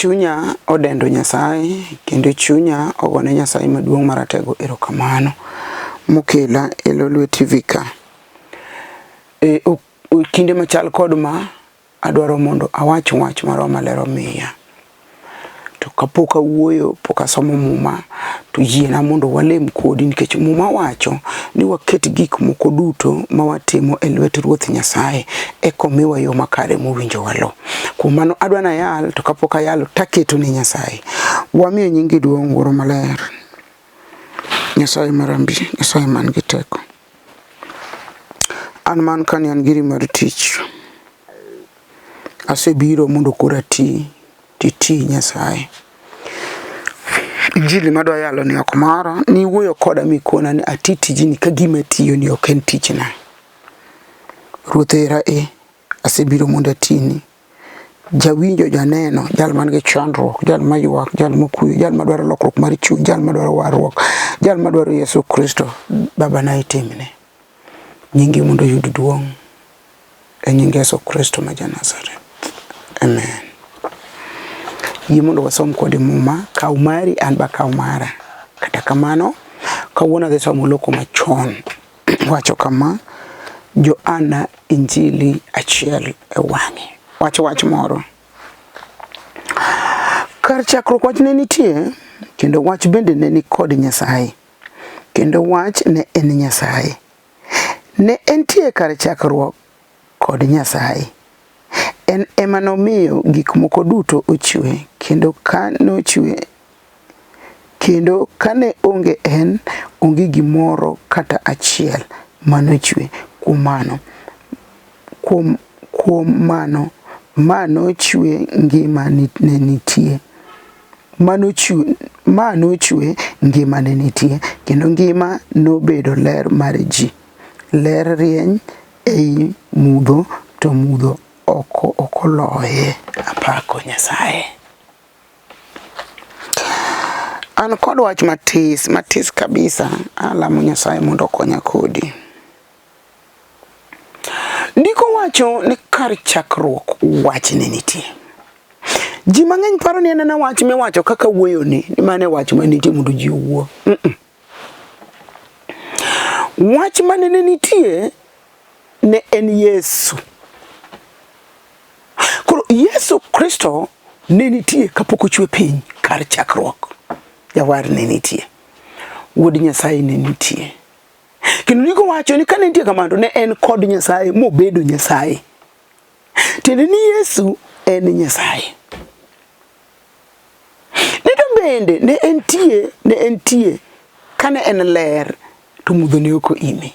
Chunya odendo Nyasaye kendo chunya ogone Nyasaye maduong' maratego erokamano mokela Lerno TV ka. Kinde machal kod ma adwaro mondo awach wach moro maler omiya. To kapok awuoyo, pok asomo muma, to yiena mondo walem kodi nikech muma wacho ni waket gik moko duto ma watimo e lwet Ruoth Nyasaye komiwa yo makare mowinjo walo. Kuom mano adwa na yal, to kapok ayalo taketo ne Nyasaye. Wamiyo nyingi duong' Wuoro Maler. Nyasaye marambi, Nyasaye man gi teko. An man kan an giri mar tich. Asebiro mondo kora ti Nyasaye. Injili madwa yalo ni ok mara, ni wuoyo koda mikona ni ati tijini ka gima tiyo ni ok en tichna. Ruoth era asebiro mondo atini. Jawinjo janeno, jal man gi chandruok, jal mayuak, jal mokuyo, jal madwaro lokruok mar chuny, jal madwaro warruok, jal madwaro Yesu Kristo, Baba na itimne. Nyingi mondo yud duong'. E nying Yesu Kristo ma Nyasaye. Amen. Gimondo wasom kod muma, kaw mari an ba kaw mara. Kata kamano, kawuono adhi somo loko machon. Wacho kama, Johana Injili achiel e wang'e. Wach moro. Kar chakruok wach ne nitie, kendo wach bende ne ni kod Nyasaye. Kendo wach ne en Nyasaye. Ne entie kar chakruok kod Nyasaye. En ema nomiyo gik moko duto ochue, kendo kane onge en, onge gimoro kata achiel manochue. Kuom mano chue ngima ne nitie. Manochue ngima ne nitie, kendo ngima nobedo ler mar ji. Ler rieny ei mudho, to mudho okoloye. Apako Nyasaye. An kod wach matis kabisa. Alamo Nyasaye mondo okonya kodi. Ndiko wacho ni kar chakruok wach ne nitie. Ji mang'eny paro ni en wach miwacho kaka wuoyo ni mane wach manitie mondo ji owuo. Wach mane nitie ne en Yesu. Koro Yesu Kristo ne nitie kapok ochwe piny kar chakruok. Jawar ne nitie. Wuod Nyasaye ne nitie. Kendo ndiko wacho ni kane nitie kamano ne en kod Nyasaye mobedo Nyasaye. Tiende ni Yesu en Nyasaye. Nito bende ne entie kane en ler to mudho ne ok oime.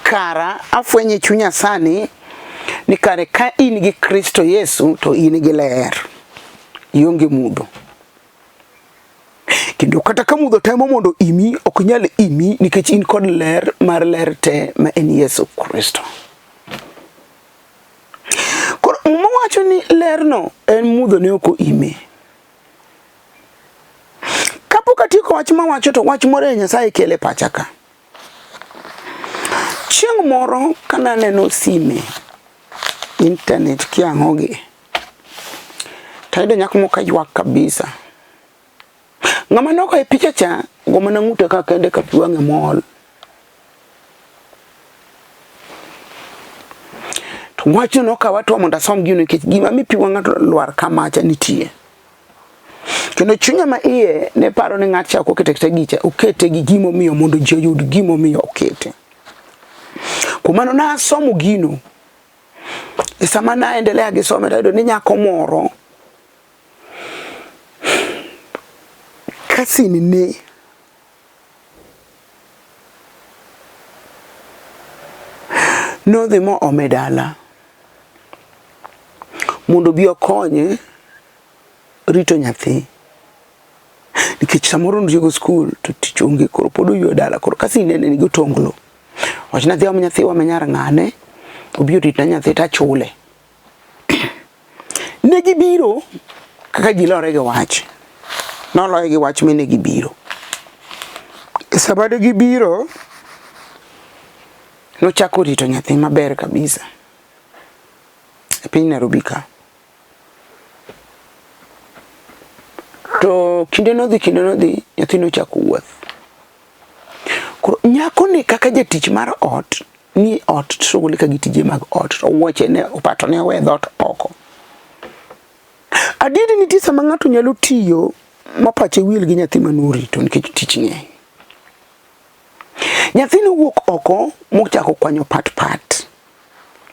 Kara afwenye chunya sani ni kare ka in gi Kristo Yesu to in gi ler. Ionge mudho. Kendo kata ka mudho temo mondo imi ok nyal imi nikech in kod ler mar ler te ma en Yesu Kristo. Koro wacho ni lerno en mudho ne ok oime. Kapok atieko wach mawacho to wach moro Nyasaye kele pachaka. Chieng' moro kana neno sime internet kiang'oge, tayudo nyako moko ywak kabisa. Ng'ama noko e picha cha goma na ng'ute ka kende ka piwang'e mol. To wacho no ka watu mondo asom gino nikech gima mi piwang'a to lwar kamacha nitie. Kendo chunya ma iye ne paro ni ng'at cha okete gicha okete gi gimo miyo mondo ji oyud gimo miyo okete. Kumano na asomo gino. Sama naendelea gi somo tayudo ni nyako moro kasini ne nodhi mo omedala mondo bi okonye rito nyathi. Nikech samoro ndigo skul to tich onge koro pod oyuo dala koro kasini ne nigi tonglo. Wach nadhi om nyathi wa manyar ng'ane obiro rit na nyathi ta chule. Ne gibiro kaka ji lore gi wach. Noloye gi wach mene gibiro. Sabado gibiro nochako rito nyathi maber kabisa. E piny Nairobi ka. To kinde no dhi nyathino chako wuoth. Koro nyako ni kaka jatich mar ot, ni ot shughuli ka gitije mag ot, to wuoche ne opato ne we dhot oko. Adieri nitie sama ng'ato nyalo tiyo mapache wil gi nyathi manuri to nikech tich ng'eny. Nyathino wuok oko mochako kwanyo pat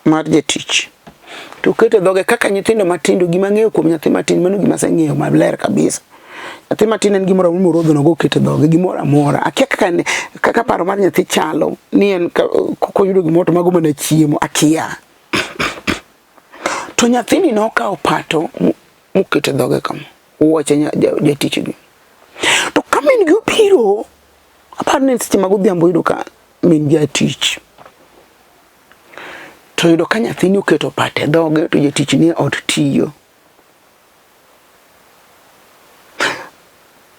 mar jatich. To keto dhoge kaka nyithindo matindo, gima ng'eyo kuom nyathi matin mano gima aseng'eyo maler kabisa. Nyathi matin en gimoro morodho no go keto dhoge gimoro amora. Akia kaka paro mar nyathi chalo ni en koyudo gimoro to mago mana chiemo akia. To nyathini nokawo pato moketo dhoge kama. Wuoche jatich gi. To ka min gi opiro, aparo ni seche mag odhiambo yudo ka min gi atich. To yudo ka nyathini oketo pate dhoge to jatich ni ot tiyo.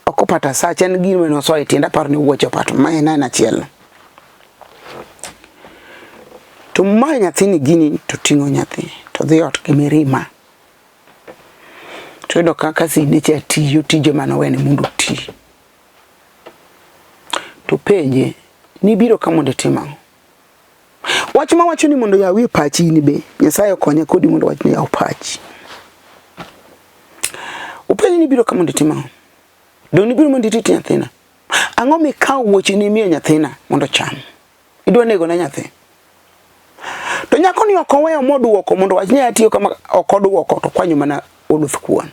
Oko pata sacha en gino no so itinda par ni wuoche pato ma en achiel. To ma nyathini gini to ting'o nyathi to dhi ot gi mirima. To yudo kaka sine cha tiyo tije manowene mondo ti. To penje ni biro ka mondo timang'. Wach ma wacho ni mondo yawi pachi ni be Nyasaye okonye kodi mondo wach ni yaw pachi. Upenje ni biro ka mondo timang'. Doni biro mondo titi nyathina. Ang'o mikawo wuoche ni miyo nyathina mondo cham. Idwa nego na nyathi. To nyako ni okoweyo moduoko mondo wach ni atiyo kama okoduoko to kwanyo mana oluth kuon.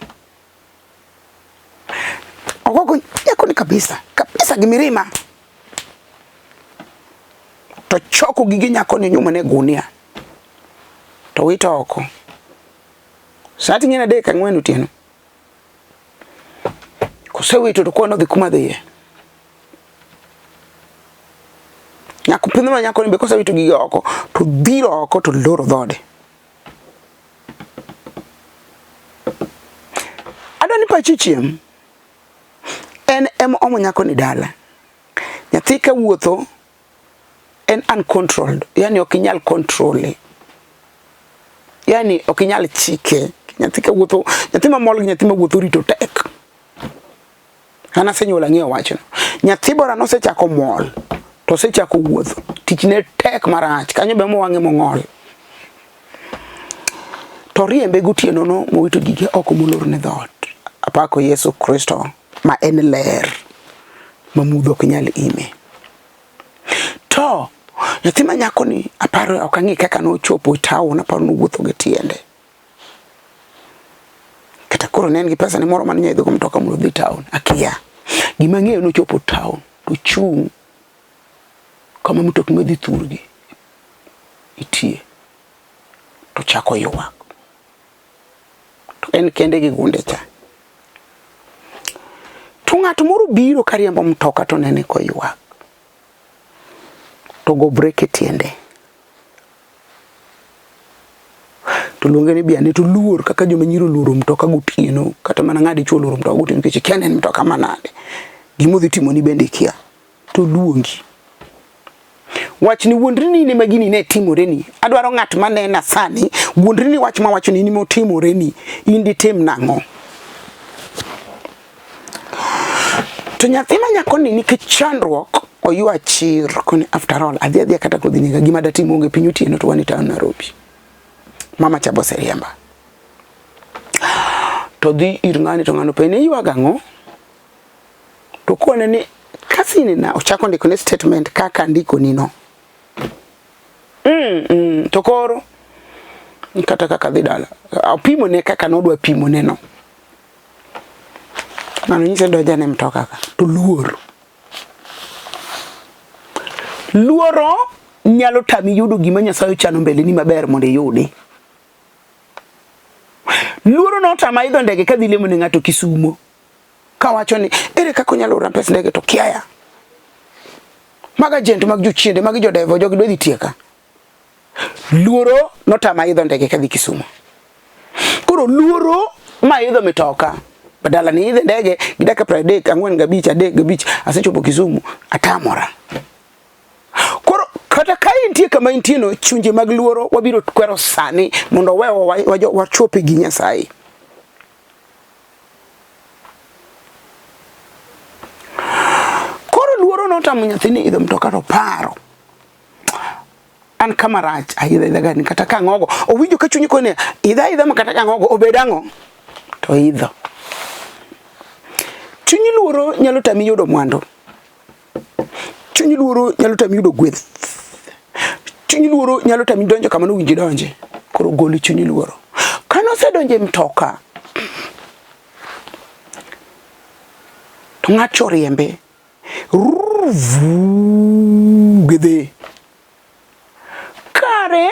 Okoko nyako ni kabisa gimirima. To choko gige nyako ni nyuma ne gunia. To wito oko. Sati ngina deka 4 otieno. Kosewito to kono dhi kuma dhiye. Nyako pindho ma nyako ni be kosewito gige oko to dhiro oko to loro dhode. Adoni pachi chiem. En omo nyako ni dala. Nyathi ka wuotho en uncontrolled, yani okinyal control. Yani okinyal chike. Nyathi ka wuotho, nyathi mamol gi nyathi ma wuotho rito tek. Ana senyola ng'eyo wachno. Nyathi bora no sechako mol, to sechako wuotho, tich ne tek marach, kanyo be mo wang'e mong'ol. To riembe gotieno no mowito gige oko molor ne dhot. Apako Yesu Kristo ma en ler, ma mudho ok nyal ime. To nyathi ma nyako ni aparo ok ang'e kaka no chopo town, aparo no wuotho gi tiende. Kata koro ne en gi pesa ni moro man nyidho mtoka mondo dhi town akia. Gima ng'eyo no chopo town to chung kama mtokni madhi thurgi itie to chako ywak. To en kende gi gunde cha. To ng'at moro biro kariembo mtoka to nene ko ywak. To go break tiende. To luonge ni biane to luor kaka joma nyiro luoro mtoka gotieno kata mana ng'adi chuo luoro mtoka gotieno nikech kian en mtoka manade. Gimo dhi timo ni bende kia. To luongi. Wach ni wuondri ni ne magini ne timore ni. Adwaro ng'at manena sani wuondri ni wach ma wacho ni mo timore ni indi tim nang'o. To nyathi ma nyako ni nikech chandruok oyua chir koni after all adhi kata kodhi niga gima datimo onge piny otieno to wani town Nairobi. Mama chabo seriemba. To dhi ir ng'ani to ng'ano pene yuaga ng'o. To kone ni kasini na ochako ndiko ne statement kaka ndiko nino. To koro kata kaka dhi dala. Apimo ne kaka nodwa pimo neno. Ng'ano nyise doja ne mtoka ka. To luor. Luoro nyalo tami yudo gima Nyasaye chano mbele ni maber mondo yudi. Luoro no tama idho ndege kadhi lemo ne ng'ato Kisumo. Kawacho ni ere kaka nyalo ora pes ndege to kiaya. Maga jent mag jochiende mag jodevo jogi dodhi tieka. Luoro no tama idho ndege kadhi Kisumo. Koro luoro ma idho mitoka. Badala ni idho ndege gidaka pradek ang'wen gabich asechopo Kisumu atamora. Koro kata ka intie kama intie no chunje mag luoro wabiro kwero sani mondo wewa wachope gi Nyasaye. no tamo nyathini idho mtoka to paro an kamarach aidha gani kata ka ngogo owinjo ka chunyi kone idha ma kata ka ngogo obedango to idho. Chunyi luoro nyalo tami yudo mwandu. Chunyi luoro nyalo tami yudo gweth. Chunyi luoro nyalo tami donjo kamano winji donje. Koro goli chunyi luoro. Kano se donje mtoka to ng'acho riembe gede kare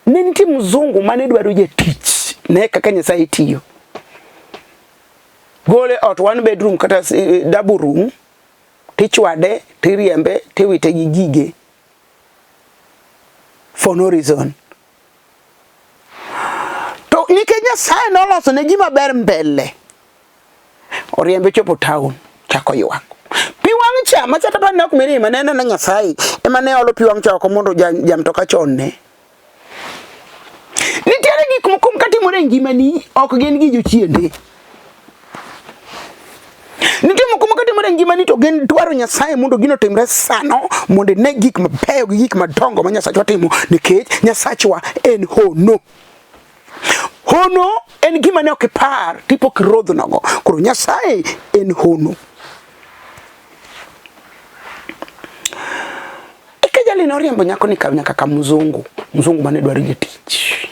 ne nitie mzungu mane dwaro jatich ne kaka Nyasaye tiyo. Gole ot one bedroom kata double room tichwade tiriembe tiwite gi gige for no reason. To nikech Nyasaye noloso ne gima ber mbele oriembe chopo town chako ywak. Piwang' cha machata pa nok mirima nena na Nyasaye ema ne olo piwang' cha oko mondo jamtoka chon ne. Nitiere gik moko katimore ngimani ok gin gi jochiende. Nitie moko katimore ngimani to gin dwaro Nyasaye mondo gino timre sano mondo ne gik mabeyo gi gik madongo ma Nyasachwa timo nikech Nyasachwa en hono. Hono en gima ne ok ipar tipo kirodho nogo. Koro Nyasaye en hono. Jali no riembo nyako ni nyaka ka mzungu mane dwaro jatich.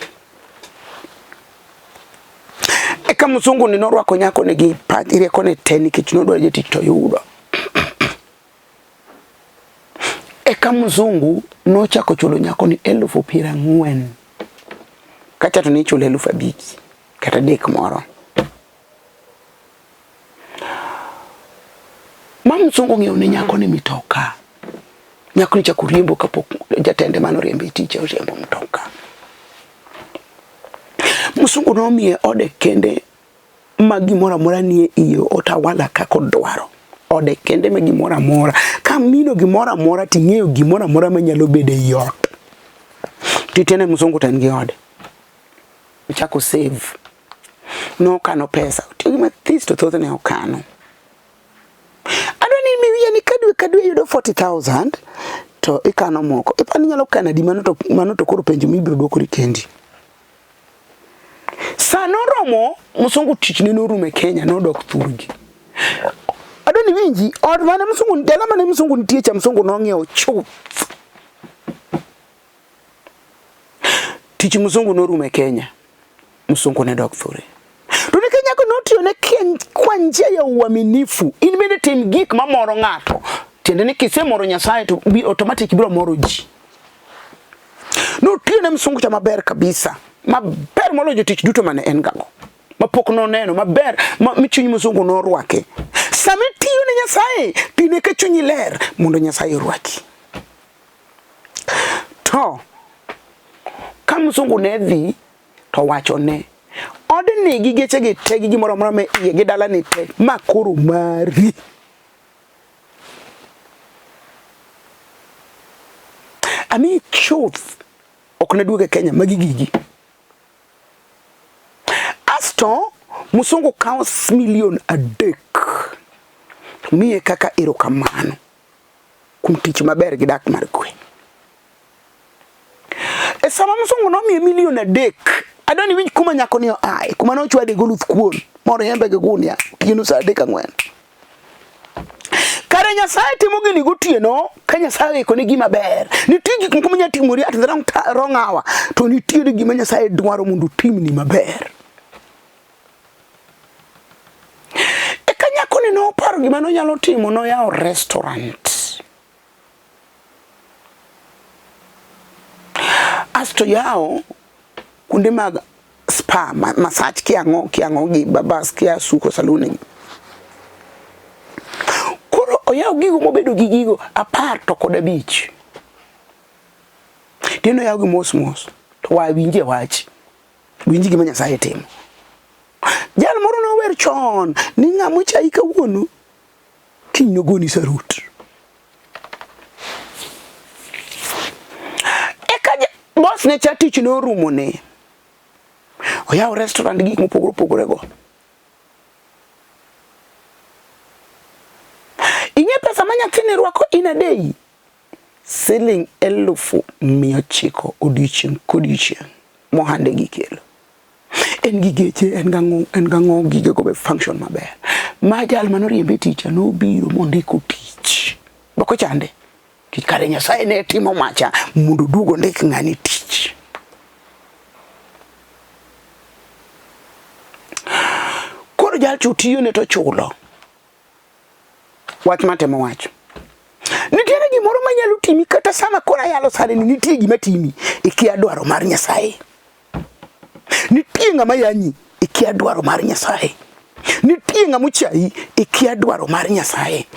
Eka mzungu ni norwako nyako ni gi pat irieko ne teni kich no dwaro jatich to yudo. Eka mzungu no chako chulo nyako ni 40,000. Kacha to ni chulo 5,000 kata dek moro. Mzungu ng'eyo ne nyako ni mitoka. Nyako ni chako riembo kapok jatende mano riembe tich riembo mtoka. Mzungu nomiye ode kende ma gimoro amora nie iyo otawala kako dwaro. Ode kende ma gimoro amora. Ka mino gimoro amora ting'eyo gimoro amora manyalo bede yot. Titiene mzungu tan gi ode. Chako save. No kano pesa. Tiyo mathis to thoth ne okano. Kadwe yudo 40,000 to ikano moko. Ipani nyalo kana di mano to koro penjo mibiro dwoko kendi. Sano romo mzungu tich ne norume Kenya no dok thurgi. Adoni winji od mane mzungu dala mane mzungu nitie cha mzungu no ng'iewo chuth. Tich mzungu norume Kenya. Mzungu ne dok thuri. Tuni Kenya ko notiyo ne kwa njia ya uaminifu. In bende tim gik mamoro ng'ato. Tiende ni kise moro Nyasaye to bi automatic biro moro ji. Notiyo ne mzungu cha maber kabisa. Maber molo jotich duto mane en gago. Mapok no neno maber michunyi mzungu no rwake. Sami tiyo ne Nyasaye tine ka chunyi ler mondo Nyasaye rwaki. To ka mzungu ne dhi to wacho ne odni gi geche gi te gi gimoro amora me iye gi dala ni te makoro mari. Ami chuth ok ne duoge Kenya magi gigi. Asto mzungu kawo milion 3 miye kaka erokamano kuom tich maber gi dak mar kwe. E sama mzungu no miye milion 3 adoni winj kuma nyako ni ai kuma no chwade goluth kuon moro yembe ge gunia tinu sa 3-4. Kare Nyasaye timo gini gotieno ka Nyasaye ko ne gima ber. Nitie gik moko manya timori at the wrong hour to nitie gima Nyasaye dwaro mondo timni maber. E ka nyako ni no paro gima no nyalo timo no yawo restaurant. Asto yawo kunde mag spa massage kiango gi babas kia suko saluni. Koro oyaw gigo mobedo gi gigo apar to koda beach. Dino yaw gi mos to wa winje wach. Winji gima Nyasaye timo. Jal moro no wer chon ni ng'amo chai kawuono kinyo goni sarut. Boss ne chatich no rumo ne. Oyaw restaurant gik mopogore go. Inye pesa nyathini rwako in a day siling 900 odiochieng' kodiochieng' mohande gikelo. En gi geche, en gang'o gige go be function maber. Ma jal manoriembe tich nobiro mondiko tich. Boko chande. Kikare Nyasaye ne timo macha mondo duogo ndik ng'ani tich. Koro jal chutiyo ne to chulo. Wach matemo wacho. Nitiere gimoro manyalo timi kata sama kora yalo sare ni nitie gima timi ikia dwaro mar Nyasaye. Nitie ng'ama yanyi ikia dwaro mar Nyasaye. Nitie ng'ama chai ikia dwaro mar Nyasaye.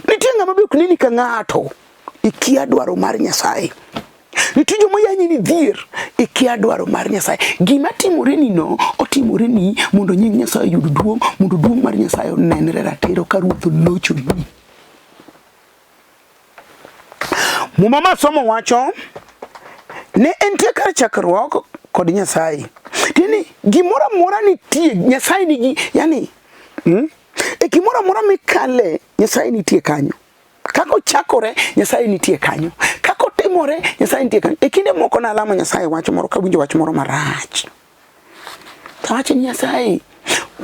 Nitie ng'ama be kunini ka ng'ato ikia dwaro mar Nyasaye. Nitie jomo yanyi ni dhier ikia dwaro mar Nyasaye. Gima timore ni no otimore ni mondo nying Nyasaye yud duong', mondo duong' mar Nyasaye onenre ratiro ka ruoth locho ni. Mumama somo wacho ne entie kar chakruok kod Nyasaye. Tini gimoro amora nitie Nyasaye nigi, yani gimoro amora mikale Nyasaye nitie kanyo. Kako chakore Nyasaye nitie kanyo. Kako timore Nyasaye nitie kanyo. Kinde moko na alama Nyasaye wacho moro ka winjo wach moro marach. Tawacho Nyasaye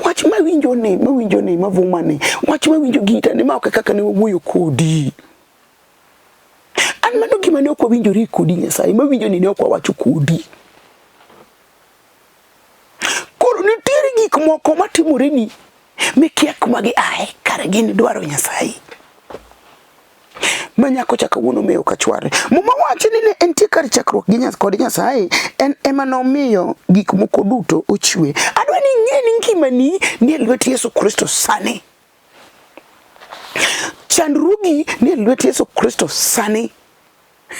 wach mawinjo ne mavuma ne, wach mawinjo gita ne ma ok kaka ne wuoyo kodi. An mano gima ne ok winjori kodi Nyasaye, mawinjo ni ne ok wacho kodi. Koro nitiere gik moko matimore ni mikia kuma gi ae kare gin dwaro Nyasaye. Manyako chaka wuono meyo kachware. Muma wacho ni ne entie kar chakruok gi kod Nyasaye, en ema nomiyo gik moko duto ochue. Adwa ni ing'e ni ngimani ni e lwet Yesu Kristo sani. Chandruogi ni e lwet Yesu Kristo sani.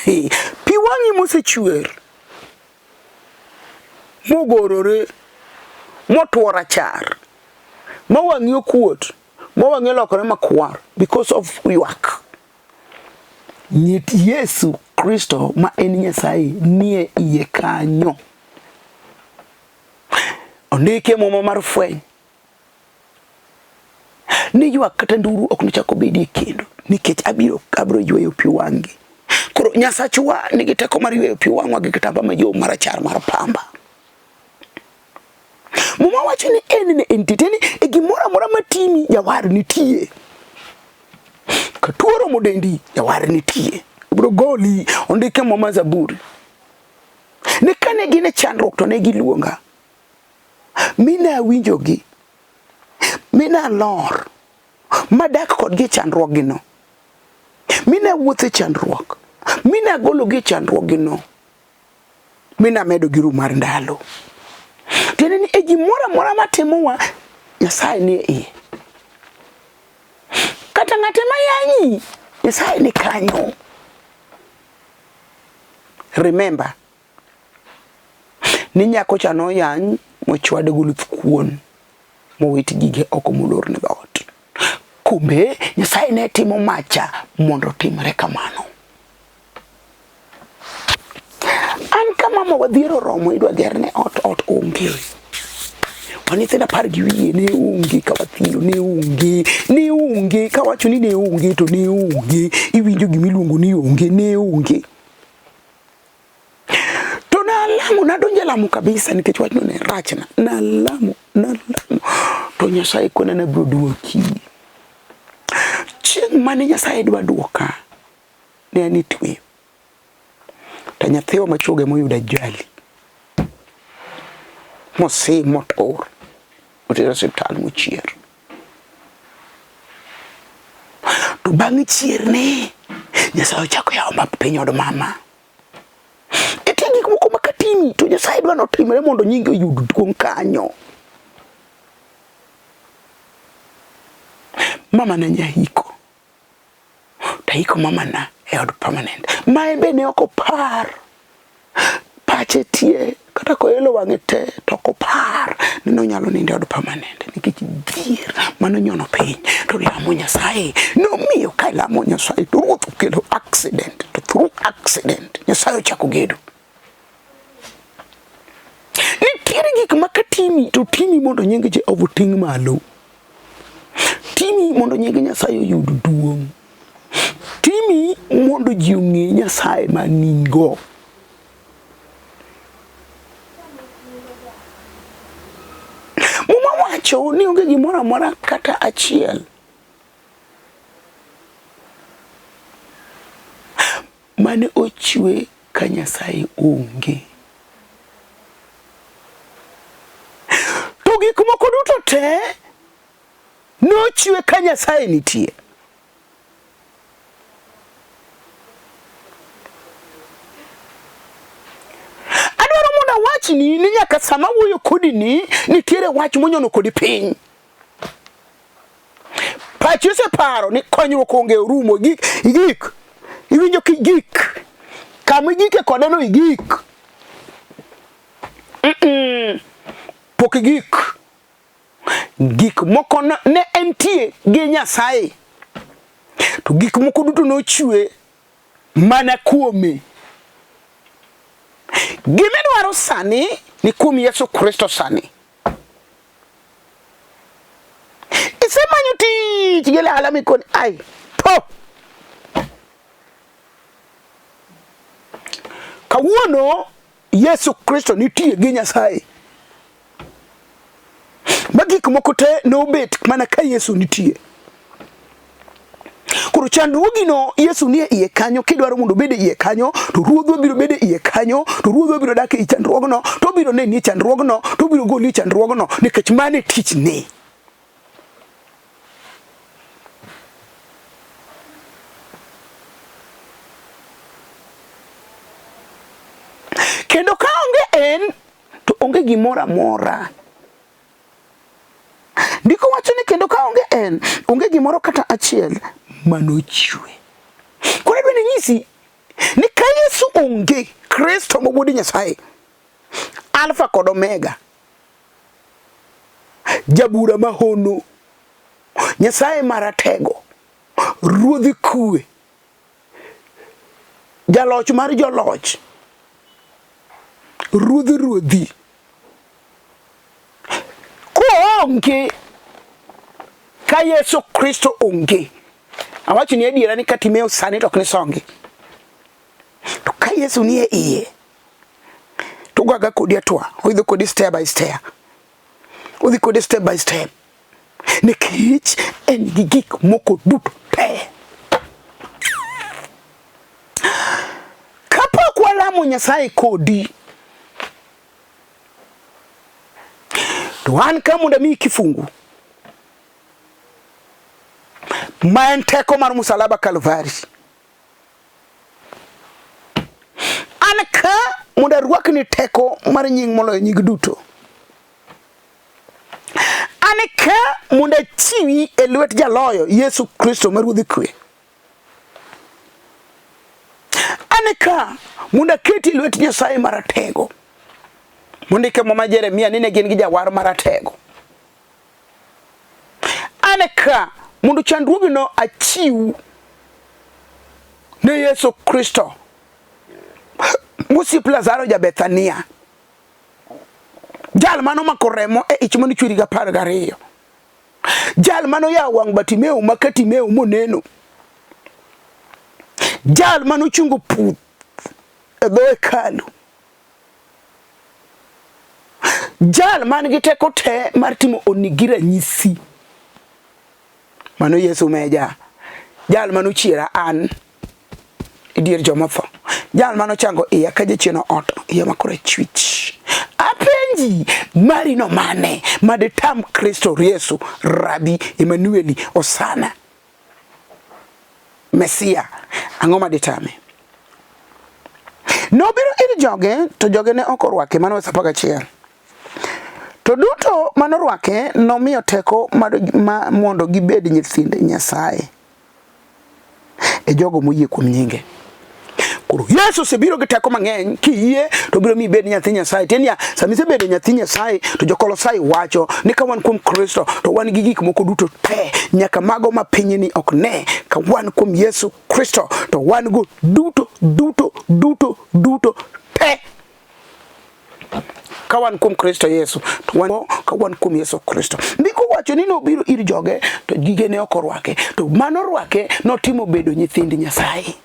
Pi wang'i mosechwer, mogorore, motuo rachar, ma wang'i okuot, ma wang'i lokore makwar because of ywak. Nyit Yesu Kristo ma en Nyasaye nie iye kanyo. Ondike Muma mar fweny ni ywak kata nduru ok nochako bedie kendo, nikech abiro yweyo pi wang'i. Koro Nyasachwa nigi teko mar yweyo pi wang'wa gi kitamba mayom marachar mar pamba. Muma wacho ni en entiteni e gimoro amora matimi jawar nitie. Katuoro modendi jawar nitie. Bro goli ondike Muma Zaburi. Ne kane gine chandruok to ne giluonga. Mina winjogi. Mina lor. Madak kodgi chandruok gino. Mina wuothe chandruok. Mina golo gi chandruok gino. Mina medo giru mar ndalo. Teneni e gimoro amora matimowa Nyasaye ni iye. Kata ng'ate mayanyi Nyasaye ni kanyo. Remember, ni nyako cha noyany mochwade guluth kuon mowit gige oko molor ne dhoot. Kumbe Nyasaye ne timo macha mondo timre kamano. An kama ma wadhiero romo idwa gerne ot onge. Wanithina par gi wiye ne onge ka wathindo ne onge ka wacho ni ne onge to ne onge. Iwinjo gimiluongo ni onge ne onge. To na lamo na donje lamo kabisa nikech wach no ne rachna. Na lamo. To Nyasaye kona na bro duoki. Chieng' mane Nyasaye dwa duoka ne anitwe. Ta nyathiwa machuoge moyuda jali. Mosi motor. Otero hospital mochier. To bang' chier ne Nyasaye ochako yawo map piny od mama. Eti gik moko makatimi to Nyasaye dwa notimre mondo nyinge oyud duong' kanyo. Mama na nyahiko. Tahiko mama na e od permanent. Ma embe ne oko par. Pache tie kata ko elo wang'e te to ko par ni no nyalo ninde od permanent nikech dhier mano nyono piny to lamo Nyasaye nomiyo ka lamo Nyasaye to ruoth okelo accident to through accident Nyasaye ochako gedo. Nitiere gik makatimi to timi mondo nyinge je ovuting malo. Timi mondo nyinge Nyasaye oyud duong'. mondo ji ong'e Nyasaye maningo. Muma wacho ni onge gimoro amora kata achiel mane ochue ka Nyasaye onge. To gik moko duto te nochue ka Nyasaye nitie. Adwaro mondo wachni ni nyaka sama wuoyo kodi ni nitiere wach monyono kodi piny. Pachi oseparo ni konyruok onge rumo igik. Iwinjo ki gik. Kama igike kode no igik. Pok igik. Gik moko ne entie gi Nyasaye. To gik moko duto nochue mana kuome. Gimidwaro sani ni kuom Yesu Kristo sani. Isemanyo tich gi lala mikoni ai po. Kawuono Yesu Kristo nitie gi Nyasaye. Magik moko te nobet mana ka Yesu nitie. Koro chandruogi no Yesu nie iye kanyo, kidwaro mondo bede iye kanyo, to ruodho biro bede iye kanyo, to ruodho biro dak e chandruogno, to biro neni chandruogno, to biro goli chandruogno nikech mane tich ne. Kendo ka onge en to onge gimoro amora. Ndiko wacho ni kendo ka onge en onge gimoro kata achiel manochue. Koro bende nyisi ni ka Yesu onge, Kristo mawuod Nyasaye, Alfa kod Omega, jabura mahono, Nyasaye maratego, ruodhi kue, jaloch mar joloch, ruodhi ruodhi, onge ka Yesu Kristo onge. Awacho ni adiera ni katimeo sani tok ni songe. To ka Yesu nie iye, to gwaga kodi atwa, oidho kodi step by step. Odhi kodi step by step. Nikech en gi gik moko duto te. Kapok walamo Nyasaye kodi, to an ka mondo mi kifungu ma en teko mar musalaba Kalvari. An ka mondo arwakni teko mar nying moloyo nying duto. An ka mondo achiwi e lwet jaloyo Yesu Kristo ma ruodhi kwe. An ka mondo aketi e lwet Nyasaye maratego. Mondike mama Jeremia ni ne gin gi jawar maratego. An ka mondo chandruogi no achiw ne Yesu Kristo musip Lazaro ja Bethania, jal mano mako remo e ich mani chwiri ga 12, jal mano ya wang Batimeo makatimeo moneno, jal mano chungo puth e dho hekalu, jal man gi teko te mar timo onigira nyisi. Mano Yesu meja. Jal mano chiera an idier joma tho. Jal mano chango iya ka jachieno ot iya makore chwich. Apenji mari no mane madetam Kristo Yesu Rabi Emanueli Osana Mesia ang'o madetame. Nobiro ir joge to joge ne ok orwake. Mano wesa 11. To duto manorwake nomiyo teko mondo gibed nyithinde Nyasaye e jogo moyie kuom nyinge. Koro Yesu sebiro gi teko mang'eny, kiyie to biro mi bed nyathi Nyasaye. Tenia sami sebedo nyathi Nyasaye to jokolosai wacho ni ka wan kuom Kristo to wan gi gik moko duto te, nyaka mago ma piny ni ok ne. Ka wan kuom Yesu Kristo to wan go duto te. Kawan kuom Kristo Yesu to wan kawan kuom Yesu Kristo. Ndiko wacho ni nobiro ir joge to gige ne ok orwake, to mano rwake notimo bedo nyithind Nyasaye.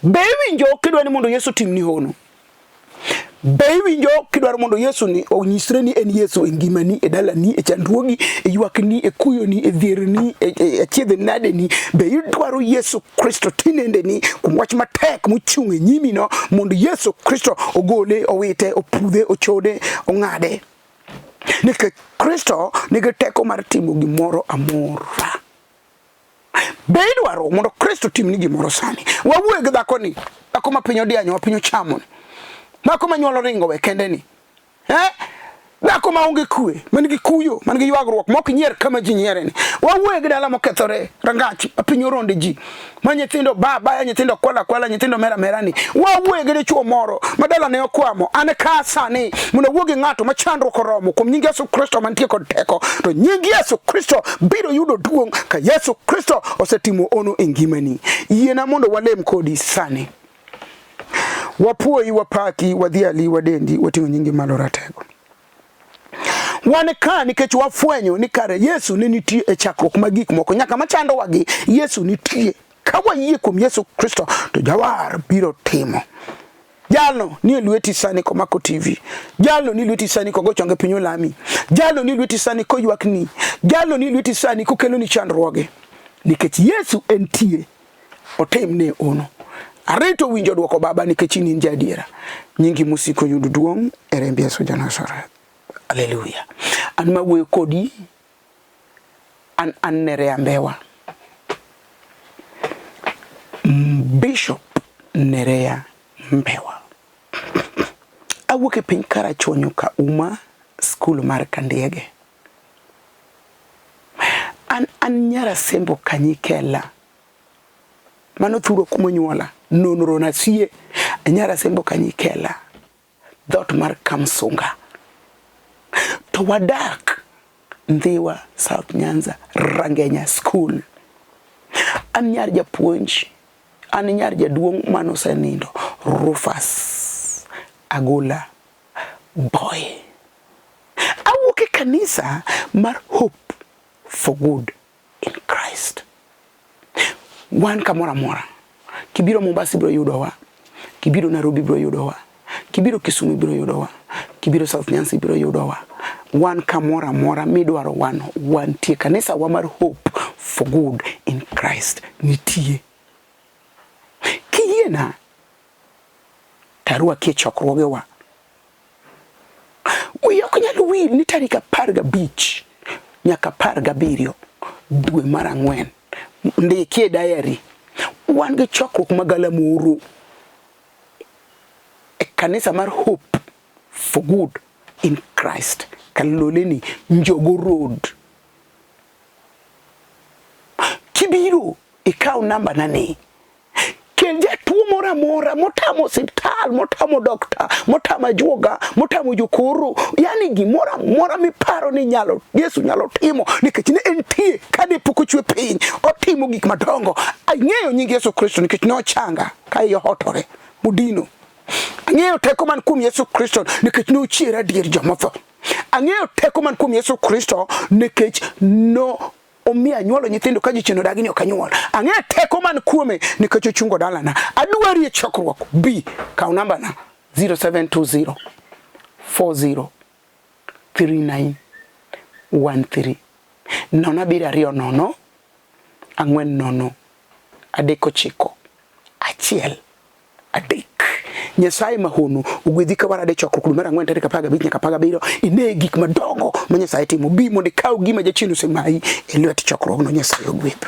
Be winjo kidwa ni mondo Yesu timni hono. Be winjo kidwaro mondo Yesu ni onyisre ni en Yesu e ngimani, e dalani, e chandruogi, e ywakni, e kuyoni, e dhierni, e chiedh nadeni. Be idwaro Yesu Kristo tinendeni kuom wach matek mochung' e nyimino mondo Yesu Kristo ogole, owite, opudhe, ochode, ong'ade. Nikech Kristo nigi teko mar timo gimoro amora. Be idwaro mondo Kristo timni gimoro sani. Wawuoyo gi dhakoni, dhako ma piny odianyo, ma piny ochamo. Dhako ma nyuolo ringo we kende ni. Dhako ma onge kue, man gi kuyo, man gi ywagruok, mok nyier kama ji nyiere ni. Wawuoyo gi dala mokethore, rangachi, ma piny oronde ji. Ma nyithindo baya, nyithindo kwala, nyithindo mera ni. Wawuoyo gi dichuo moro, ma dala ne okwamo, ane ka sani, mondo wuogi ng'ato ma chandruok oromo, kuom nying Yesu Kristo mantie kod teko. To nying Yesu Kristo biro yudo duong' ka Yesu Kristo osetimo ono e ngimani. Yiena mondo walem kodi sani. Wapuoyi, wapaki, wadhiali, wadendi, wating'o nyingi malo ratego. Wan ka nikech wafwenyo ni kare Yesu ne nitie e chakruok mag gik moko, nyaka machando wagi Yesu nitie. Ka wayie kuom Yesu Kristo to jawar biro timo. Jalno ni lweti sani ko mako TV. Jalno ni lweti sani ko gochonge piny olami. Jalno ni lweti sani ko ywakni. Jalno ni lweti sani ko kelo ni chandruoge. Nikech Yesu entie, otimne ono. Arito winjo duoko Baba nikech in jadiera. Nyingi musiko yudo duong' e remb Yesu Nazareth. Hallelujah. An mawuoyo kodi, an Nereah Mbewa. Bishop Nereah Mbewa. Awuok e piny Karachuonyo ka uma skul mar Kandiege. An nyarasembo kanyikela. Mano thuro kumonyuola. Nonro na sie nyarasembo kanyikela. Dhot mar Kamsunga. To wadak Ndhiwa, South Nyanza, Rangenya School. An nyar japuonj, an nyar jaduong' manosenindo, Rufus Agola Boy. Awuok e kanisa mar Hope for Good in Christ. Wan kamora mora. Kibiro Mombasa biro yudowa. Kibiro Nairobi biro yudowa. Kibiro Kisumu biro yudowa. Kibiro South Nyanza biro yudowa. Wan kamora mora midwaro wan tie kanisa wa mar Hope for Good in Christ nitie. Kiyiena tarua kie chakruoge wa. Uyok nyalo wil ni tarik 15 nyaka 17 dwe mar 4. Ndikie diary. Wan gi chakruok magalamoro e kanisa mar Hope for Good in Christ. Kaloleni Njogo Road. Kibiro ikaw namba nani. Kenja tuo mora motamo hospital, motamo dokta, motamo juoga, motamo jokoro. Yani gimora mora miparo ni nyalo Yesu nyalo timo nikech ne entie kade pok ochwe piny. Otimo gik madongo. Ang'eyo nying Yesu Kristo nikech ne ochanga ka yo hotore mudino. Ang'eyo teko man kuom Yesu Kristo nikech ne ochiera dier joma tho. Ang'eyo teko man kuom Yesu Kristo nikech no omiya nyuolo nyithindo ka jicheno dagini okanyuol. Ang'eyo teko man kuome nikech ochungo dalana. Adwari e chokruok B kaw namba na 0720 40 3913 nona bira rio nono ang'wen nono adeko chiko achiel adek. Nyasaye mahono ugwedhi ka warade chokruok mar 4 tarik 15 nyaka 17 ine gik madongo ma Nyasaye timo. Bi mondo ikaw gima jachien osemayi e lwet chokruok no. Nyasaye ogwedhi.